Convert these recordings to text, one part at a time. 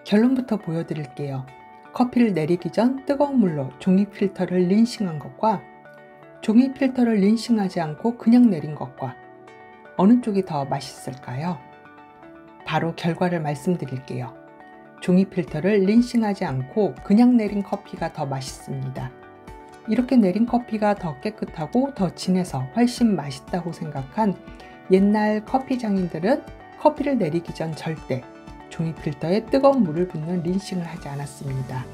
결론부터 보여드릴게요. 커피를 내리기 전 뜨거운 물로 종이 필터를 린싱한 것과 종이 필터를 린싱하지 않고 그냥 내린 것과 어느 쪽이 더 맛있을까요? 바로 결과를 말씀드릴게요. 종이 필터를 린싱하지 않고 그냥 내린 커피가 더 맛있습니다. 이렇게 내린 커피가 더 깨끗하고 더 진해서 훨씬 맛있다고 생각한 옛날 커피 장인들은 커피를 내리기 전 절대 종이 필터에 뜨거운 물을 붓는 린싱을 하지 않았습니다.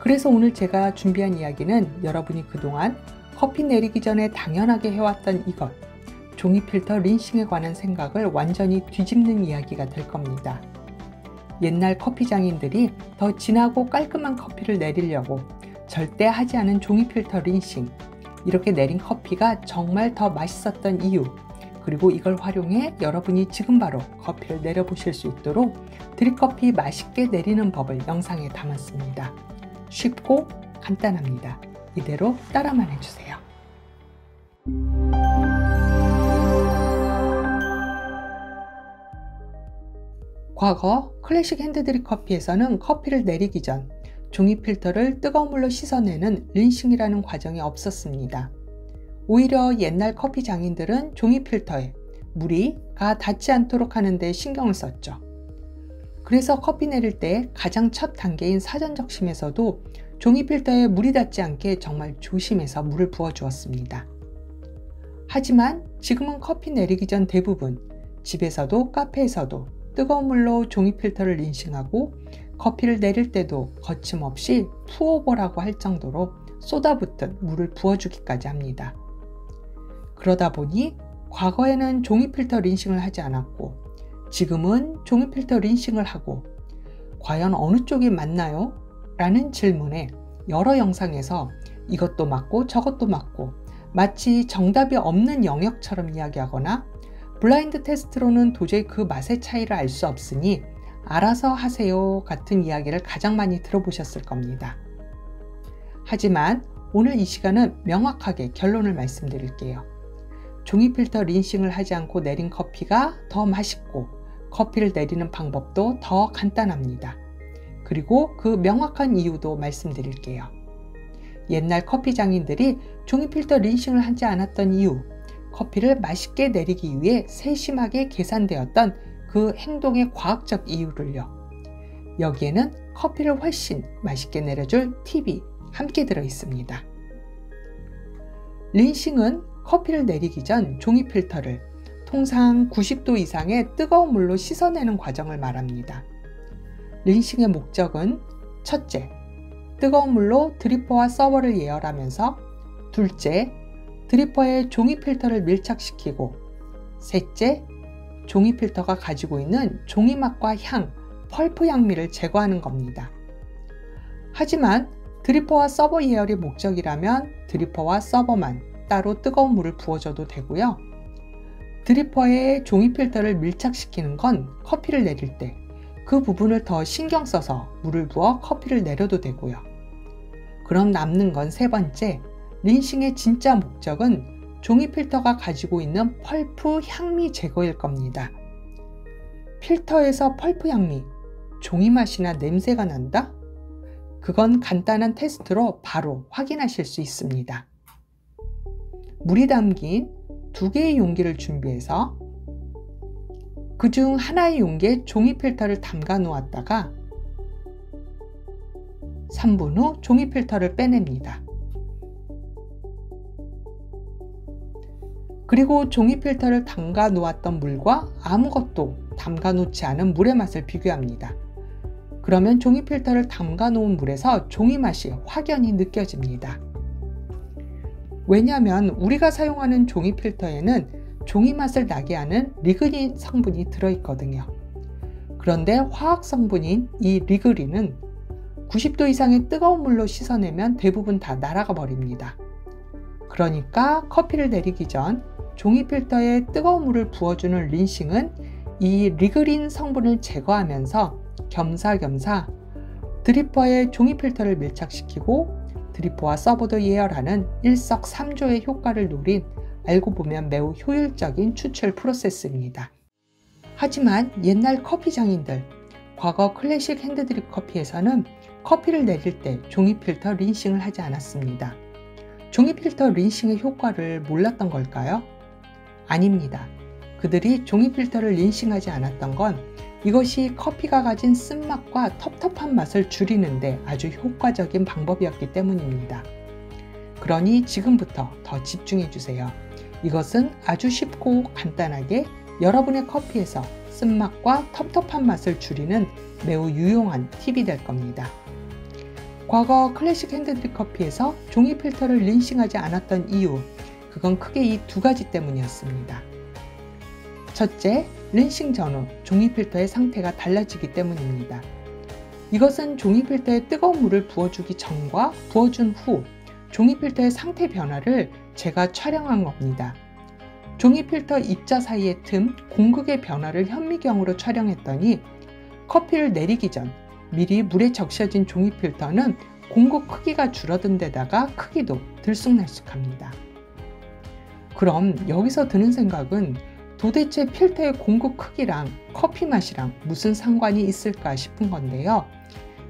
그래서 오늘 제가 준비한 이야기는 여러분이 그동안 커피 내리기 전에 당연하게 해왔던 이것, 종이 필터 린싱에 관한 생각을 완전히 뒤집는 이야기가 될 겁니다. 옛날 커피 장인들이 더 진하고 깔끔한 커피를 내리려고 절대 하지 않은 종이 필터 린싱, 이렇게 내린 커피가 정말 더 맛있었던 이유, 그리고 이걸 활용해 여러분이 지금 바로 커피를 내려보실 수 있도록 드립커피 맛있게 내리는 법을 영상에 담았습니다. 쉽고 간단합니다. 이대로 따라만 해주세요. 과거 클래식 핸드드립 커피에서는 커피를 내리기 전 종이 필터를 뜨거운 물로 씻어내는 린싱이라는 과정이 없었습니다. 오히려 옛날 커피 장인들은 종이 필터에 물이 닿지 않도록 하는 데 신경을 썼죠. 그래서 커피 내릴 때 가장 첫 단계인 사전 적심에서도 종이 필터에 물이 닿지 않게 정말 조심해서 물을 부어 주었습니다. 하지만 지금은 커피 내리기 전 대부분 집에서도 카페에서도 뜨거운 물로 종이 필터를 린싱하고 커피를 내릴 때도 거침없이 푸어버라고 할 정도로 쏟아붓듯 물을 부어주기까지 합니다. 그러다 보니 과거에는 종이 필터 린싱을 하지 않았고 지금은 종이 필터 린싱을 하고 과연 어느 쪽이 맞나요? 라는 질문에 여러 영상에서 이것도 맞고 저것도 맞고 마치 정답이 없는 영역처럼 이야기하거나 블라인드 테스트로는 도저히 그 맛의 차이를 알 수 없으니 알아서 하세요 같은 이야기를 가장 많이 들어보셨을 겁니다. 하지만 오늘 이 시간은 명확하게 결론을 말씀드릴게요. 종이 필터 린싱을 하지 않고 내린 커피가 더 맛있고 커피를 내리는 방법도 더 간단합니다. 그리고 그 명확한 이유도 말씀드릴게요. 옛날 커피 장인들이 종이 필터 린싱을 하지 않았던 이유, 커피를 맛있게 내리기 위해 세심하게 계산되었던 그 행동의 과학적 이유를요. 여기에는 커피를 훨씬 맛있게 내려줄 팁이 함께 들어 있습니다. 린싱은 커피를 내리기 전 종이 필터를 통상 90도 이상의 뜨거운 물로 씻어내는 과정을 말합니다. 린싱의 목적은 첫째, 뜨거운 물로 드리퍼와 서버를 예열하면서 둘째, 드리퍼에 종이 필터를 밀착시키고 셋째, 종이 필터가 가지고 있는 종이 맛과 향, 펄프 향미를 제거하는 겁니다. 하지만 드리퍼와 서버 예열이 목적이라면 드리퍼와 서버만 따로 뜨거운 물을 부어줘도 되고요. 드리퍼에 종이 필터를 밀착시키는 건 커피를 내릴 때 그 부분을 더 신경 써서 물을 부어 커피를 내려도 되고요. 그럼 남는 건 세 번째, 린싱의 진짜 목적은 종이 필터가 가지고 있는 펄프 향미 제거일 겁니다. 필터에서 펄프 향미, 종이 맛이나 냄새가 난다? 그건 간단한 테스트로 바로 확인하실 수 있습니다. 물이 담긴 2개의 용기를 준비해서 그중 하나의 용기에 종이 필터를 담가 놓았다가 3분 후 종이 필터를 빼냅니다. 그리고 종이 필터를 담가 놓았던 물과 아무것도 담가 놓지 않은 물의 맛을 비교합니다. 그러면 종이 필터를 담가 놓은 물에서 종이 맛이 확연히 느껴집니다. 왜냐하면 우리가 사용하는 종이 필터에는 종이 맛을 나게 하는 리그린 성분이 들어있거든요. 그런데 화학 성분인 이 리그린은 90도 이상의 뜨거운 물로 씻어내면 대부분 다 날아가 버립니다. 그러니까 커피를 내리기 전 종이 필터에 뜨거운 물을 부어주는 린싱은 이 리그린 성분을 제거하면서 겸사겸사 드리퍼에 종이 필터를 밀착시키고 드리퍼와 서버도 예열하는 일석삼조의 효과를 노린 알고 보면 매우 효율적인 추출 프로세스입니다. 하지만 옛날 커피 장인들, 과거 클래식 핸드드립 커피에서는 커피를 내릴 때 종이 필터 린싱을 하지 않았습니다. 종이 필터 린싱의 효과를 몰랐던 걸까요? 아닙니다. 그들이 종이 필터를 린싱하지 않았던 건 이것이 커피가 가진 쓴맛과 텁텁한 맛을 줄이는데 아주 효과적인 방법이었기 때문입니다. 그러니 지금부터 더 집중해 주세요. 이것은 아주 쉽고 간단하게 여러분의 커피에서 쓴맛과 텁텁한 맛을 줄이는 매우 유용한 팁이 될 겁니다. 과거 클래식 핸드드립 커피에서 종이 필터를 린싱하지 않았던 이유, 그건 크게 이 두 가지 때문이었습니다. 첫째, 린싱 전후 종이 필터의 상태가 달라지기 때문입니다. 이것은 종이 필터에 뜨거운 물을 부어주기 전과 부어준 후 종이 필터의 상태 변화를 제가 촬영한 겁니다. 종이 필터 입자 사이의 틈, 공극의 변화를 현미경으로 촬영했더니 커피를 내리기 전 미리 물에 적셔진 종이 필터는 공극 크기가 줄어든 데다가 크기도 들쑥날쑥합니다. 그럼 여기서 드는 생각은 도대체 필터의 공극 크기랑 커피 맛이랑 무슨 상관이 있을까 싶은 건데요.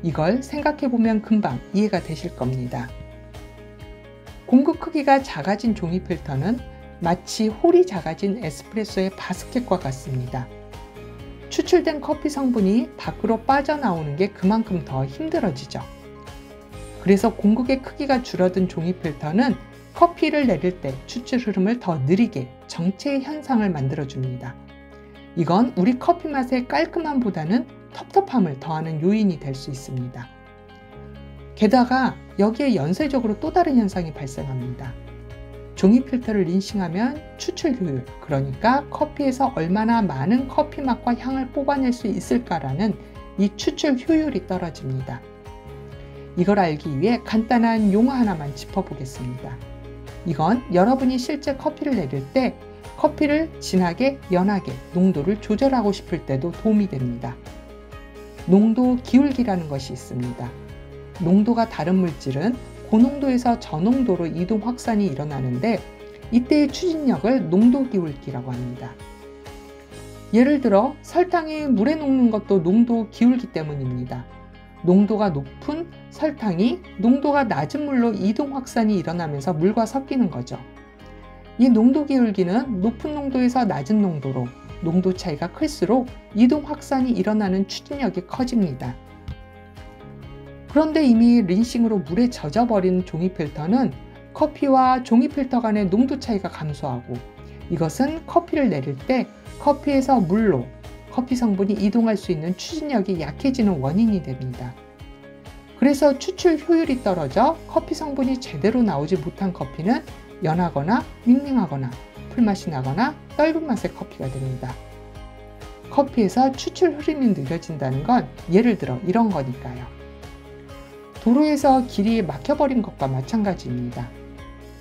이걸 생각해보면 금방 이해가 되실 겁니다. 공극 크기가 작아진 종이 필터는 마치 홀이 작아진 에스프레소의 바스켓과 같습니다. 추출된 커피 성분이 밖으로 빠져나오는 게 그만큼 더 힘들어지죠. 그래서 공극의 크기가 줄어든 종이 필터는 커피를 내릴 때 추출 흐름을 더 느리게 정체의 현상을 만들어줍니다. 이건 우리 커피 맛의 깔끔함보다는 텁텁함을 더하는 요인이 될 수 있습니다. 게다가 여기에 연쇄적으로 또 다른 현상이 발생합니다. 종이 필터를 린싱하면 추출 효율, 그러니까 커피에서 얼마나 많은 커피 맛과 향을 뽑아낼 수 있을까라는 이 추출 효율이 떨어집니다. 이걸 알기 위해 간단한 용어 하나만 짚어보겠습니다. 이건 여러분이 실제 커피를 내릴 때 커피를 진하게, 연하게 농도를 조절하고 싶을 때도 도움이 됩니다. 농도 기울기라는 것이 있습니다. 농도가 다른 물질은 고농도에서 저농도로 이동 확산이 일어나는데 이때의 추진력을 농도 기울기라고 합니다. 예를 들어 설탕이 물에 녹는 것도 농도 기울기 때문입니다. 농도가 높은 설탕이 농도가 낮은 물로 이동 확산이 일어나면서 물과 섞이는 거죠. 이 농도 기울기는 높은 농도에서 낮은 농도로 농도 차이가 클수록 이동 확산이 일어나는 추진력이 커집니다. 그런데 이미 린싱으로 물에 젖어버린 종이 필터는 커피와 종이 필터 간의 농도 차이가 감소하고 이것은 커피를 내릴 때 커피에서 물로 커피 성분이 이동할 수 있는 추진력이 약해지는 원인이 됩니다. 그래서 추출 효율이 떨어져 커피 성분이 제대로 나오지 못한 커피는 연하거나 밍밍하거나 풀맛이 나거나 떫은 맛의 커피가 됩니다. 커피에서 추출 흐름이 느려진다는 건 예를 들어 이런 거니까요. 도로에서 길이 막혀버린 것과 마찬가지입니다.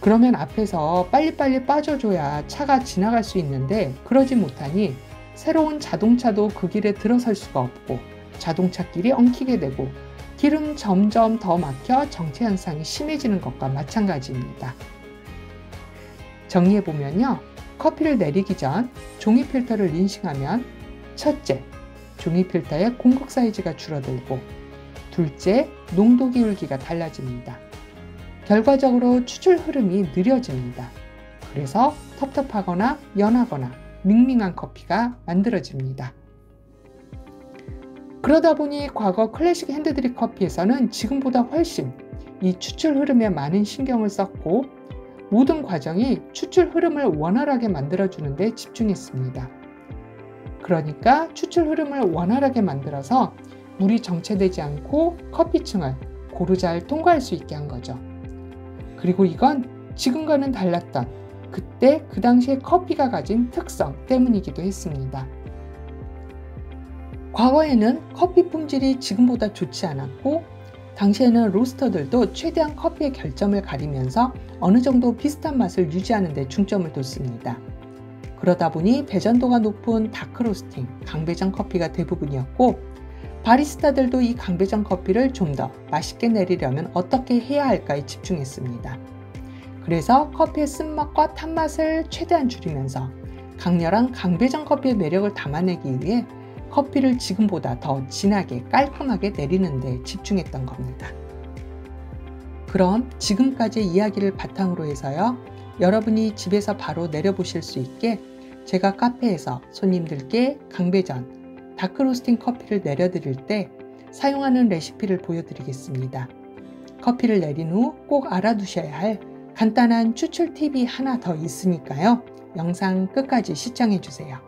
그러면 앞에서 빨리빨리 빠져줘야 차가 지나갈 수 있는데 그러지 못하니 새로운 자동차도 그 길에 들어설 수가 없고 자동차 길이 엉키게 되고 길은 점점 더 막혀 정체 현상이 심해지는 것과 마찬가지입니다. 정리해보면요. 커피를 내리기 전 종이 필터를 린싱하면 첫째, 종이 필터의 공극 사이즈가 줄어들고 둘째, 농도 기울기가 달라집니다. 결과적으로 추출 흐름이 느려집니다. 그래서 텁텁하거나 연하거나 밍밍한 커피가 만들어집니다. 그러다 보니 과거 클래식 핸드드립 커피에서는 지금보다 훨씬 이 추출 흐름에 많은 신경을 썼고 모든 과정이 추출 흐름을 원활하게 만들어주는 데 집중했습니다. 그러니까 추출 흐름을 원활하게 만들어서 물이 정체되지 않고 커피층을 고루 잘 통과할 수 있게 한 거죠. 그리고 이건 지금과는 달랐던 그때 그 당시에 커피가 가진 특성 때문이기도 했습니다. 과거에는 커피 품질이 지금보다 좋지 않았고 당시에는 로스터들도 최대한 커피의 결점을 가리면서 어느 정도 비슷한 맛을 유지하는 데 중점을 뒀습니다. 그러다 보니 배전도가 높은 다크로스팅, 강배전 커피가 대부분이었고 바리스타들도 이 강배전 커피를 좀 더 맛있게 내리려면 어떻게 해야 할까에 집중했습니다. 그래서 커피의 쓴맛과 탄맛을 최대한 줄이면서 강렬한 강배전 커피의 매력을 담아내기 위해 커피를 지금보다 더 진하게 깔끔하게 내리는 데 집중했던 겁니다. 그럼 지금까지 이야기를 바탕으로 해서요, 여러분이 집에서 바로 내려보실 수 있게 제가 카페에서 손님들께 강배전, 다크로스팅 커피를 내려드릴 때 사용하는 레시피를 보여드리겠습니다. 커피를 내린 후 꼭 알아두셔야 할 간단한 추출 팁이 하나 더 있으니까요. 영상 끝까지 시청해주세요.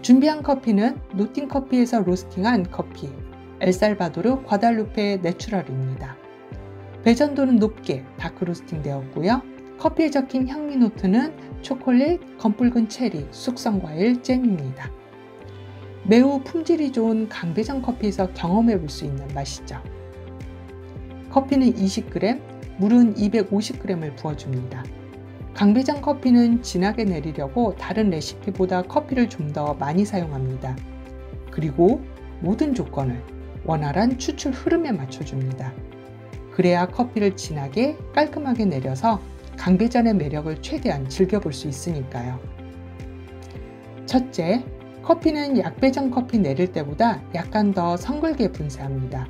준비한 커피는 노팅 커피에서 로스팅한 커피, 엘살바도르 과달루페 내추럴입니다. 배전도는 높게 다크로스팅 되었고요. 커피에 적힌 향미 노트는 초콜릿, 검붉은 체리, 숙성과일, 잼입니다. 매우 품질이 좋은 강배전 커피에서 경험해 볼 수 있는 맛이죠. 커피는 20g, 물은 250g을 부어줍니다. 강배전 커피는 진하게 내리려고 다른 레시피보다 커피를 좀 더 많이 사용합니다. 그리고 모든 조건을 원활한 추출 흐름에 맞춰줍니다. 그래야 커피를 진하게 깔끔하게 내려서 강배전의 매력을 최대한 즐겨볼 수 있으니까요. 첫째, 커피는 약배전 커피 내릴 때보다 약간 더 성글게 분쇄합니다.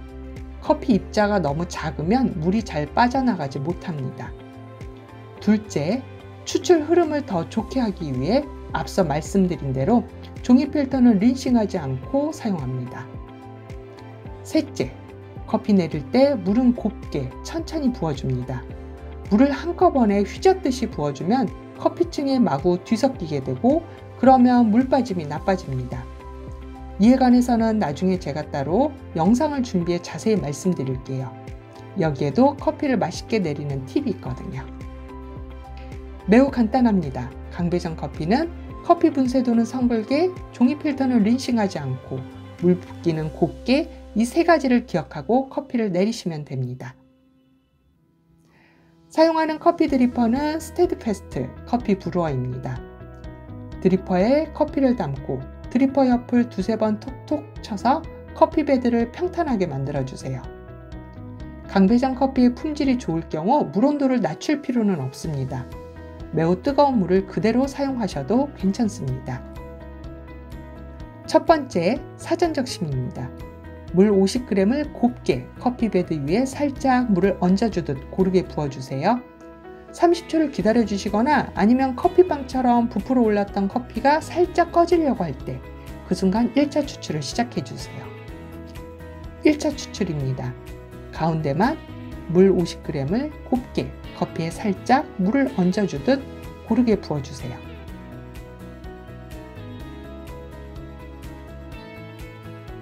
커피 입자가 너무 작으면 물이 잘 빠져나가지 못합니다. 둘째, 추출 흐름을 더 좋게 하기 위해 앞서 말씀드린 대로 종이 필터는 린싱하지 않고 사용합니다. 셋째, 커피 내릴 때 물은 곱게 천천히 부어줍니다. 물을 한꺼번에 휘젓듯이 부어주면 커피층에 마구 뒤섞이게 되고 그러면 물 빠짐이 나빠집니다. 이에 관해서는 나중에 제가 따로 영상을 준비해 자세히 말씀드릴게요. 여기에도 커피를 맛있게 내리는 팁이 있거든요. 매우 간단합니다. 강배전 커피는 커피 분쇄도는 성글게, 종이 필터는 린싱하지 않고, 물 붓기는 곱게, 이 세 가지를 기억하고 커피를 내리시면 됩니다. 사용하는 커피 드리퍼는 스테디패스트 커피 브루어입니다. 드리퍼에 커피를 담고 드리퍼 옆을 두세 번 톡톡 쳐서 커피 베드를 평탄하게 만들어주세요. 강배전 커피의 품질이 좋을 경우 물 온도를 낮출 필요는 없습니다. 매우 뜨거운 물을 그대로 사용하셔도 괜찮습니다. 첫 번째, 사전 적심입니다. 물 50g을 곱게 커피 베드 위에 살짝 물을 얹어주듯 고르게 부어주세요. 30초를 기다려주시거나 아니면 커피빵처럼 부풀어 올랐던 커피가 살짝 꺼지려고 할 때 그 순간 1차 추출을 시작해주세요. 1차 추출입니다. 가운데만 물 50g을 곱게 커피에 살짝 물을 얹어주듯 고르게 부어주세요.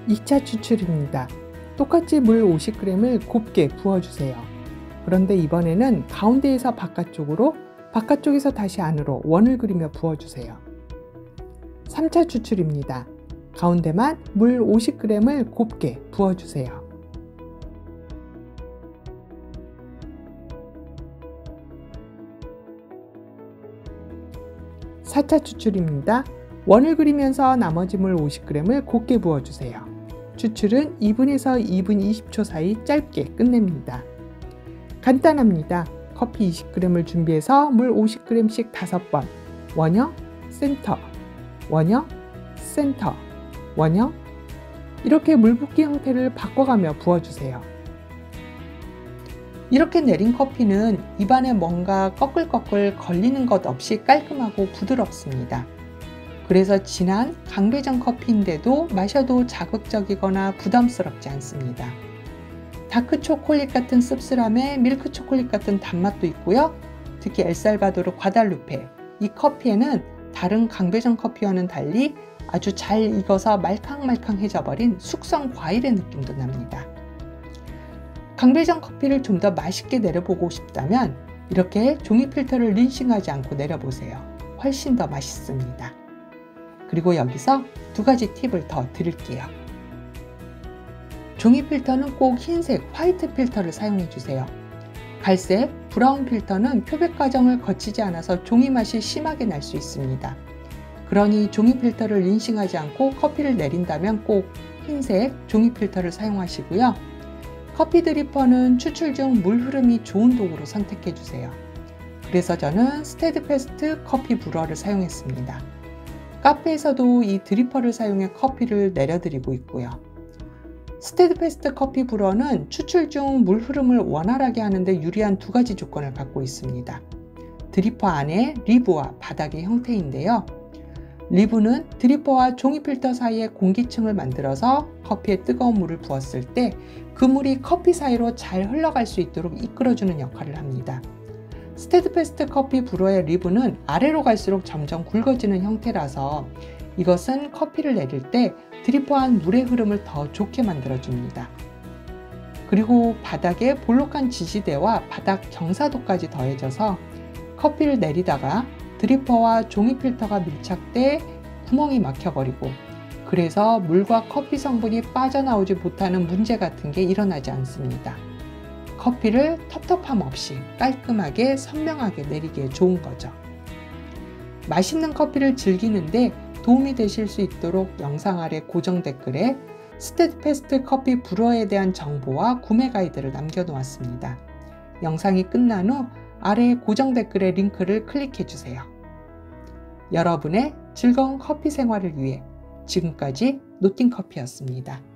2차 추출입니다. 똑같이 물 50g을 곱게 부어주세요. 그런데 이번에는 가운데에서 바깥쪽으로, 바깥쪽에서 다시 안으로 원을 그리며 부어주세요. 3차 추출입니다. 가운데만 물 50g을 곱게 부어주세요. 4차 추출입니다. 원을 그리면서 나머지 물 50g을 곱게 부어주세요. 추출은 2분에서 2분 20초 사이 짧게 끝냅니다. 간단합니다. 커피 20g을 준비해서 물 50g씩 5번, 원형, 센터, 원형, 센터, 원형, 이렇게 물 붓기 형태를 바꿔가며 부어주세요. 이렇게 내린 커피는 입안에 뭔가 꺼끌꺼끌 걸리는 것 없이 깔끔하고 부드럽습니다. 그래서 진한 강배전 커피인데도 마셔도 자극적이거나 부담스럽지 않습니다. 다크 초콜릿 같은 씁쓸함에 밀크 초콜릿 같은 단맛도 있고요. 특히 엘살바도르 과달루페, 이 커피에는 다른 강배전 커피와는 달리 아주 잘 익어서 말캉말캉해져 버린 숙성 과일의 느낌도 납니다. 강배전 커피를 좀 더 맛있게 내려보고 싶다면 이렇게 종이 필터를 린싱하지 않고 내려보세요. 훨씬 더 맛있습니다. 그리고 여기서 두 가지 팁을 더 드릴게요. 종이 필터는 꼭 흰색 화이트 필터를 사용해 주세요. 갈색, 브라운 필터는 표백 과정을 거치지 않아서 종이 맛이 심하게 날 수 있습니다. 그러니 종이 필터를 린싱하지 않고 커피를 내린다면 꼭 흰색 종이 필터를 사용하시고요. 커피 드리퍼는 추출 중 물 흐름이 좋은 도구로 선택해 주세요. 그래서 저는 스테디패스트 커피 브루어를 사용했습니다. 카페에서도 이 드리퍼를 사용해 커피를 내려드리고 있고요. 스테디패스트 커피 브루어는 추출 중 물 흐름을 원활하게 하는데 유리한 두 가지 조건을 갖고 있습니다. 드리퍼 안에 리브와 바닥의 형태인데요. 리브는 드리퍼와 종이 필터 사이에 공기층을 만들어서 커피에 뜨거운 물을 부었을 때 그 물이 커피 사이로 잘 흘러갈 수 있도록 이끌어주는 역할을 합니다. 스테디패스트 커피 브루어의 리브는 아래로 갈수록 점점 굵어지는 형태라서 이것은 커피를 내릴 때 드리퍼 안 물의 흐름을 더 좋게 만들어줍니다. 그리고 바닥에 볼록한 지지대와 바닥 경사도까지 더해져서 커피를 내리다가 드리퍼와 종이 필터가 밀착돼 구멍이 막혀버리고 그래서 물과 커피 성분이 빠져나오지 못하는 문제 같은 게 일어나지 않습니다. 커피를 텁텁함 없이 깔끔하게 선명하게 내리기에 좋은 거죠. 맛있는 커피를 즐기는데 도움이 되실 수 있도록 영상 아래 고정 댓글에 스테디패스트 커피 브루어에 대한 정보와 구매 가이드를 남겨놓았습니다. 영상이 끝난 후 아래 고정 댓글의 링크를 클릭해 주세요. 여러분의 즐거운 커피 생활을 위해 지금까지 노팅커피였습니다.